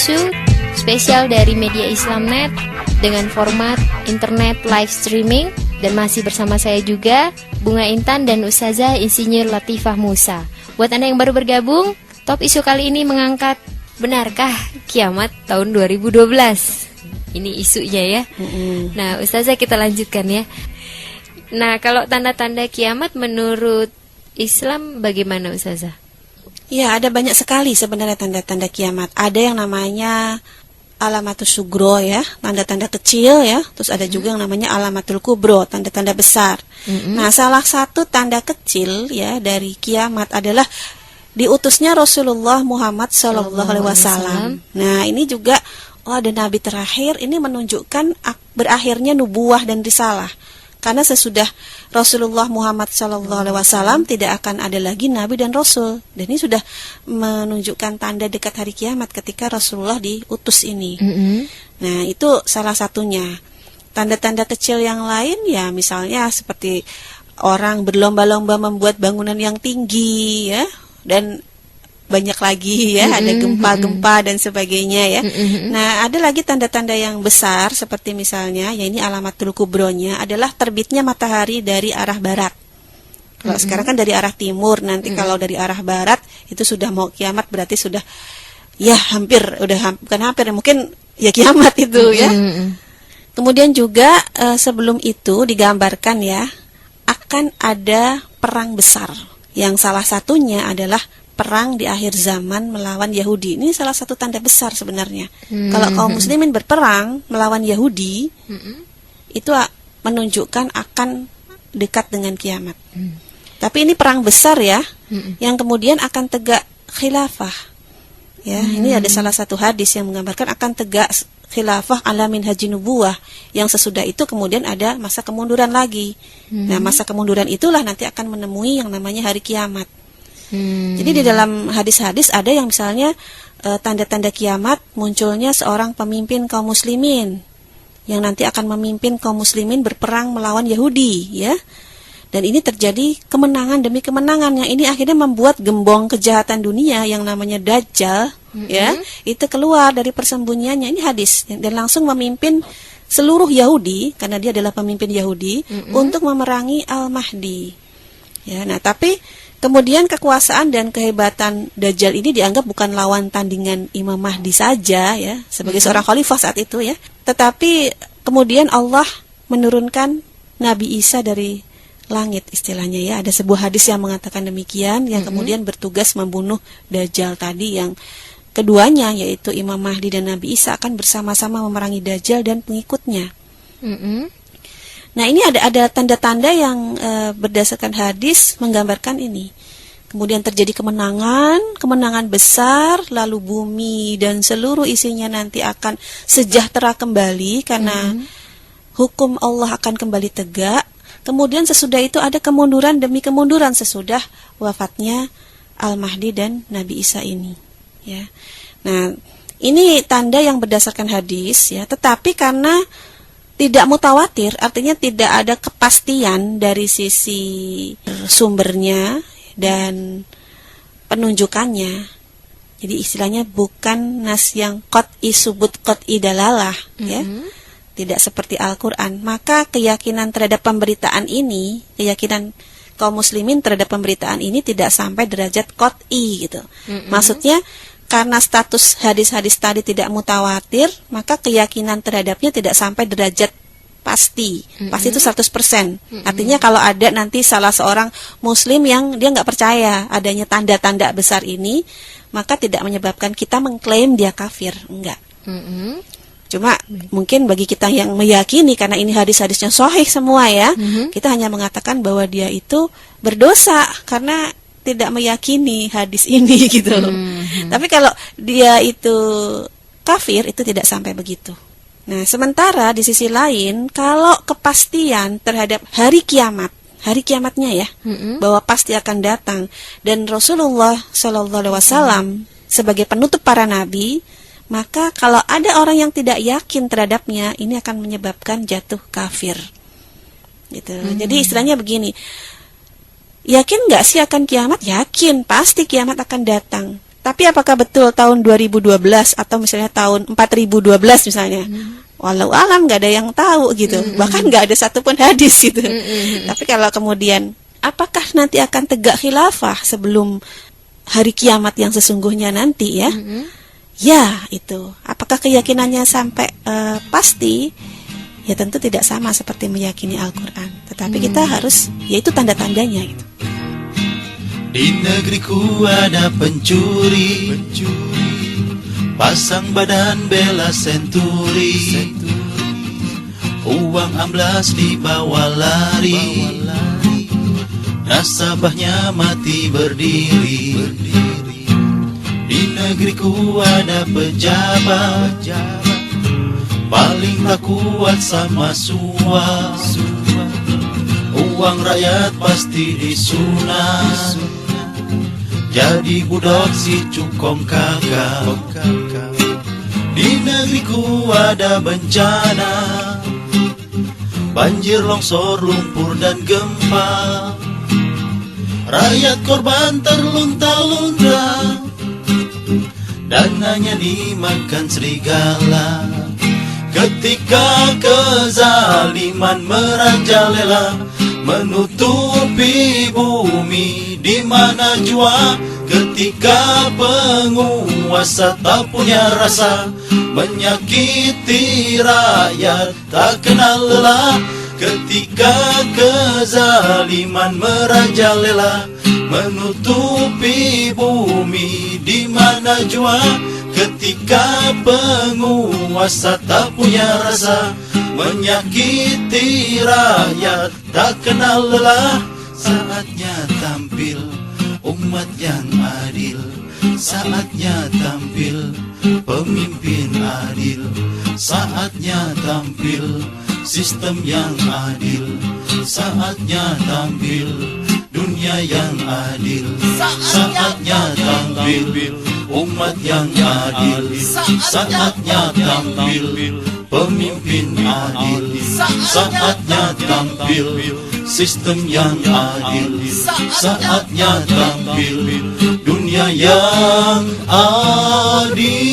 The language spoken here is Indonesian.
isu spesial dari media Islamnet dengan format internet live streaming. Dan masih bersama saya juga Bunga Intan dan Ustazah Insinyur Latifah Musa. Buat Anda yang baru bergabung, top isu kali ini mengangkat benarkah kiamat tahun 2012? Ini isunya ya. Nah, Ustazah kita lanjutkan ya. Nah, kalau tanda-tanda kiamat menurut Islam bagaimana, Ustazah? Ya, ada banyak sekali sebenarnya tanda-tanda kiamat. Ada yang namanya alamatus sugro ya, tanda-tanda kecil ya. Terus ada juga yang namanya alamatul kubro, tanda-tanda besar. Nah, salah satu tanda kecil ya dari kiamat adalah diutusnya Rasulullah Muhammad SAW. Nah, ini juga ada nabi terakhir. Ini menunjukkan berakhirnya nubuwah dan risalah. Karena sesudah Rasulullah Muhammad SAW tidak akan ada lagi nabi dan rasul. Dan ini sudah menunjukkan tanda dekat hari kiamat ketika Rasulullah diutus ini. Nah, itu salah satunya. Tanda-tanda kecil yang lain ya misalnya seperti orang berlomba-lomba membuat bangunan yang tinggi ya, dan banyak lagi ya, ada gempa-gempa dan sebagainya ya. Nah, ada lagi tanda-tanda yang besar seperti misalnya, ya ini alamatul kubronya adalah terbitnya matahari dari arah barat. Kalau sekarang kan dari arah timur, nanti kalau dari arah barat itu sudah mau kiamat, berarti sudah ya bukan hampir, mungkin ya kiamat itu ya. Kemudian juga sebelum itu digambarkan ya akan ada perang besar, yang salah satunya adalah perang di akhir zaman melawan Yahudi. Ini salah satu tanda besar sebenarnya. Kalau kaum muslimin berperang melawan Yahudi, itu menunjukkan akan dekat dengan kiamat. Tapi ini perang besar ya, yang kemudian akan tegak khilafah. Ya, ini ada salah satu hadis yang menggambarkan akan tegak khilafah ala minhaji nubuwah, yang sesudah itu kemudian ada masa kemunduran lagi. Nah, masa kemunduran itulah nanti akan menemui yang namanya hari kiamat. Jadi di dalam hadis-hadis ada yang misalnya tanda-tanda kiamat munculnya seorang pemimpin kaum muslimin yang nanti akan memimpin kaum muslimin berperang melawan Yahudi ya. Dan ini terjadi kemenangan demi kemenangan, yang ini akhirnya membuat gembong kejahatan dunia yang namanya Dajjal ya, itu keluar dari persembunyiannya. Ini hadis, dan langsung memimpin seluruh Yahudi karena dia adalah pemimpin Yahudi untuk memerangi Al-Mahdi. Ya, nah tapi kemudian kekuasaan dan kehebatan Dajjal ini dianggap bukan lawan tandingan Imam Mahdi saja ya, sebagai seorang khalifah saat itu ya. Tetapi kemudian Allah menurunkan Nabi Isa dari langit istilahnya ya. Ada sebuah hadis yang mengatakan demikian, yang kemudian bertugas membunuh Dajjal tadi, yang keduanya yaitu Imam Mahdi dan Nabi Isa akan bersama-sama memerangi Dajjal dan pengikutnya. Nah, ini ada tanda-tanda yang berdasarkan hadis menggambarkan ini. Kemudian terjadi kemenangan besar, lalu bumi dan seluruh isinya nanti akan sejahtera kembali karena hukum Allah akan kembali tegak. Kemudian sesudah itu ada kemunduran demi kemunduran sesudah wafatnya Al-Mahdi dan Nabi Isa ini. Ya. Nah, ini tanda yang berdasarkan hadis ya, tetapi karena tidak mutawatir, artinya tidak ada kepastian dari sisi sumbernya dan penunjukannya. Jadi istilahnya bukan nas yang qat'i subut qat'i dalalah ya. Tidak seperti Al-Qur'an. Maka keyakinan terhadap pemberitaan ini, keyakinan kaum muslimin terhadap pemberitaan ini tidak sampai derajat qat'i gitu. Maksudnya karena status hadis-hadis tadi tidak mutawatir, maka keyakinan terhadapnya tidak sampai derajat pasti. Pasti itu 100%. Artinya kalau ada nanti salah seorang muslim yang dia nggak percaya adanya tanda-tanda besar ini, maka tidak menyebabkan kita mengklaim dia kafir. Enggak. Cuma mungkin bagi kita yang meyakini karena ini hadis-hadisnya sahih semua ya, kita hanya mengatakan bahwa dia itu berdosa karena tidak meyakini hadis ini gitu. Tapi kalau dia itu kafir, itu tidak sampai begitu. Nah, sementara di sisi lain, kalau kepastian terhadap hari kiamatnya ya, bahwa pasti akan datang, dan Rasulullah SAW sebagai penutup para nabi, maka kalau ada orang yang tidak yakin terhadapnya, ini akan menyebabkan jatuh kafir. Gitu. Jadi istilahnya begini, yakin nggak sih akan kiamat? Yakin, pasti kiamat akan datang. Tapi apakah betul tahun 2012 atau misalnya tahun 4012 misalnya? Walau alam, nggak ada yang tahu gitu. Bahkan nggak ada satupun hadis gitu. Tapi kalau kemudian apakah nanti akan tegak khilafah sebelum hari kiamat yang sesungguhnya nanti ya? Ya, itu. Apakah keyakinannya sampai pasti? Ya tentu tidak sama seperti meyakini Al-Quran. Tetapi kita harus, yaitu tanda-tandanya gitu. Di negeriku ada pencuri, pasang badan bela senturi, uang amblas dibawa lari, nasabahnya mati berdiri. Di negeriku ada pejabat, paling tak kuat sama suap, uang rakyat pasti disunat, jadi budak si cukong kakak. Di negeriku ada bencana, banjir, longsor, lumpur dan gempa, rakyat korban terlunta-lunta, dananya dimakan serigala. Ketika kezaliman merajalela menutupi bumi di mana jua, ketika penguasa tak punya rasa menyakiti rakyat tak kenal lelah, ketika kezaliman merajalela menutupi bumi di mana jua, ketika penguasa tak punya rasa menyakiti rakyat tak kenal lelah, saatnya tampil umat yang adil, saatnya tampil pemimpin adil, saatnya tampil sistem yang adil, saatnya tampil dunia yang adil, saatnya tampil umat yang adil, saatnya tampil pemimpin adil, saatnya tampil sistem yang adil, saatnya tampil dunia yang adil.